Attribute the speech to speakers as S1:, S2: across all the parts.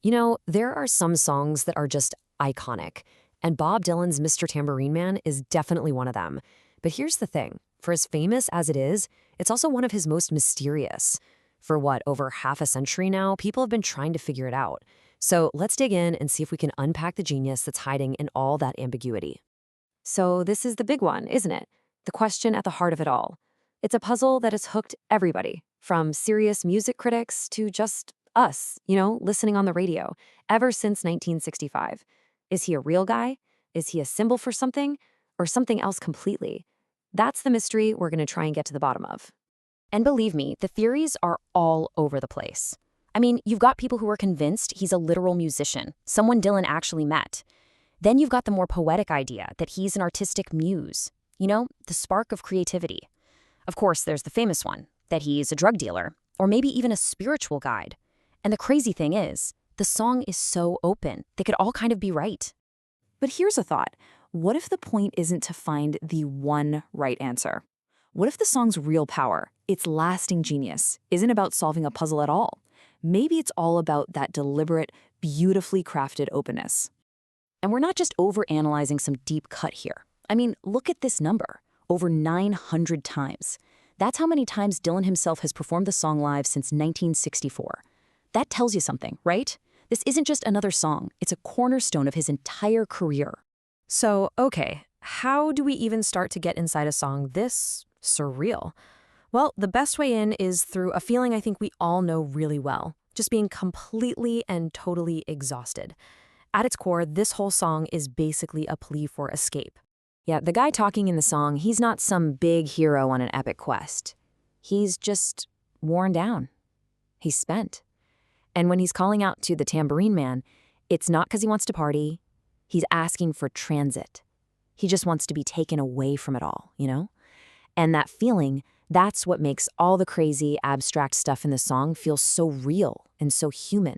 S1: There are some songs that are just iconic, and Bob Dylan's Mr. Tambourine Man is definitely one of them. But here's the thing. For as famous as it is, it's also one of his most mysterious. For what, over half a century now, people have been trying to figure it out. So let's dig in and see if we can unpack the genius that's hiding in all that ambiguity. So this is the big one, isn't it? The question at the heart of it all. It's a puzzle that has hooked everybody, from serious music critics to just us, listening on the radio, ever since 1965. Is he a real guy? Is he a symbol for something? Or something else completely? That's the mystery we're going to try and get to the bottom of. And believe me, the theories are all over the place. I mean, you've got people who are convinced he's a literal musician, someone Dylan actually met. Then you've got the more poetic idea that he's an artistic muse, the spark of creativity. Of course, there's the famous one, that he's a drug dealer, or maybe even a spiritual guide. And the crazy thing is, the song is so open, they could all kind of be right.
S2: But here's a thought. What if the point isn't to find the one right answer? What if the song's real power, its lasting genius, isn't about solving a puzzle at all? Maybe it's all about that deliberate, beautifully crafted openness.
S3: And we're not just overanalyzing some deep cut here. I mean, look at this number. Over 900 times. That's how many times Dylan himself has performed the song live since 1964. That tells you something, right? This isn't just another song. It's a cornerstone of his entire career.
S1: So, okay, how do we even start to get inside a song this surreal? Well, the best way in is through a feeling I think we all know really well, just being completely and totally exhausted. At its core, this whole song is basically a plea for escape. Yeah, the guy talking in the song, he's not some big hero on an epic quest. He's just worn down. He's spent. And when he's calling out to the Tambourine Man, it's not because he wants to party. He's asking for transit. He just wants to be taken away from it all, And that feeling, that's what makes all the crazy, abstract stuff in the song feel so real and so human.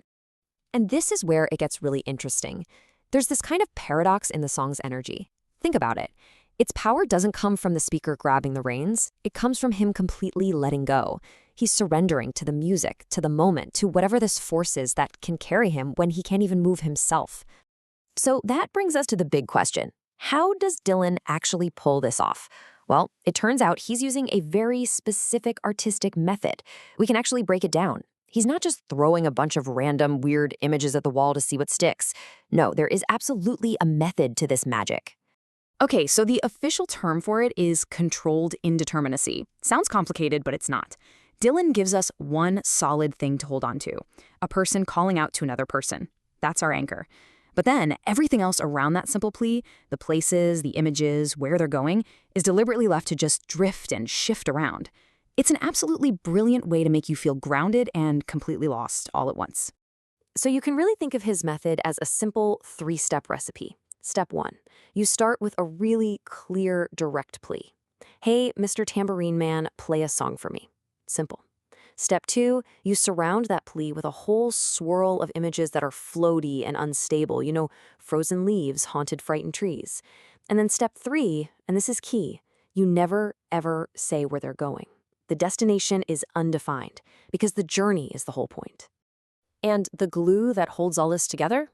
S1: And this is where it gets really interesting. There's this kind of paradox in the song's energy. Think about it. Its power doesn't come from the speaker grabbing the reins. It comes from him completely letting go. He's surrendering to the music, to the moment, to whatever this force is that can carry him when he can't even move himself. So that brings us to the big question. How does Dylan actually pull this off? Well, it turns out he's using a very specific artistic method. We can actually break it down. He's not just throwing a bunch of random, weird images at the wall to see what sticks. No, there is absolutely a method to this magic.
S3: Okay, so the official term for it is controlled indeterminacy. Sounds complicated, but it's not. Dylan gives us one solid thing to hold on to, a person calling out to another person. That's our anchor. But then everything else around that simple plea, the places, the images, where they're going, is deliberately left to just drift and shift around. It's an absolutely brilliant way to make you feel grounded and completely lost all at once.
S1: So you can really think of his method as a simple 3-step recipe. Step 1, you start with a really clear, direct plea. Hey, Mr. Tambourine Man, play a song for me. Simple. Step 2, you surround that plea with a whole swirl of images that are floaty and unstable, frozen leaves, haunted, frightened trees. And then step 3, and this is key, you never, ever say where they're going. The destination is undefined, because the journey is the whole point. And the glue that holds all this together?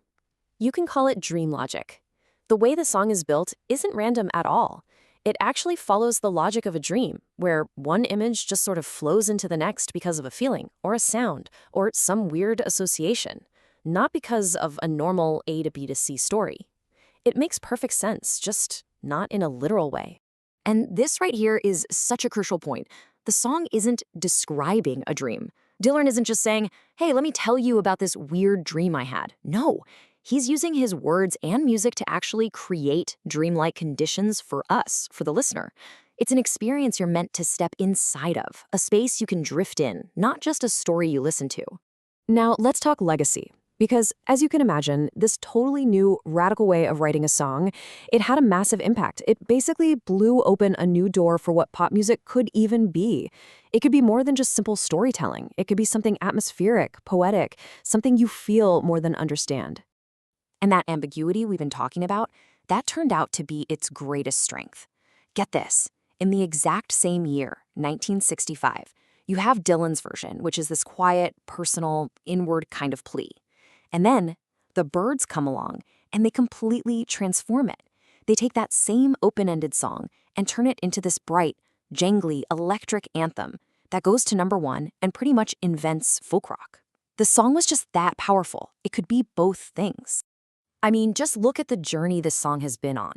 S1: You can call it dream logic. The way the song is built isn't random at all. It actually follows the logic of a dream, where one image just sort of flows into the next because of a feeling, or a sound, or some weird association, not because of a normal A to B to C story. It makes perfect sense, just not in a literal way. And this right here is such a crucial point. The song isn't describing a dream. Dylan isn't just saying, hey, let me tell you about this weird dream I had. No. He's using his words and music to actually create dreamlike conditions for us, for the listener. It's an experience you're meant to step inside of, a space you can drift in, not just a story you listen to. Now, let's talk legacy. Because, as you can imagine, this totally new, radical way of writing a song, it had a massive impact. It basically blew open a new door for what pop music could even be. It could be more than just simple storytelling. It could be something atmospheric, poetic, something you feel more than understand. And that ambiguity we've been talking about, that turned out to be its greatest strength. Get this, in the exact same year, 1965, you have Dylan's version, which is this quiet, personal, inward kind of plea.
S2: And then the Byrds come along and they completely transform it. They take that same open-ended song and turn it into this bright, jangly, electric anthem that goes to #1 and pretty much invents folk rock. The song was just that powerful. It could be both things. I mean, just look at the journey this song has been on.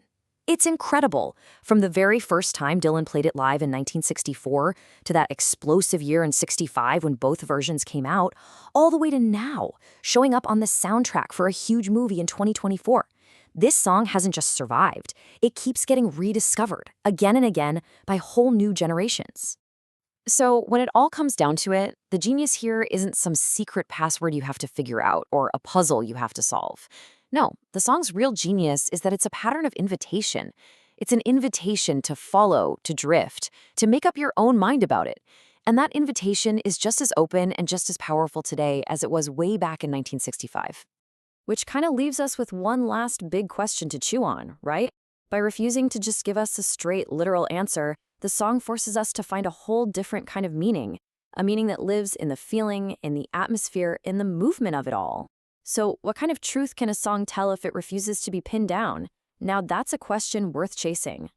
S2: It's incredible. From the very first time Dylan played it live in 1964 to that explosive year in '65 when both versions came out, all the way to now, showing up on the soundtrack for a huge movie in 2024. This song hasn't just survived. It keeps getting rediscovered again and again by whole new generations. So when it all comes down to it, the genius here isn't some secret password you have to figure out or a puzzle you have to solve. No, the song's real genius is that it's a pattern of invitation. It's an invitation to follow, to drift, to make up your own mind about it. And that invitation is just as open and just as powerful today as it was way back in 1965. Which kind of leaves us with one last big question to chew on, right? By refusing to just give us a straight, literal answer, the song forces us to find a whole different kind of meaning, a meaning that lives in the feeling, in the atmosphere, in the movement of it all. So what kind of truth can a song tell if it refuses to be pinned down? Now that's a question worth chasing.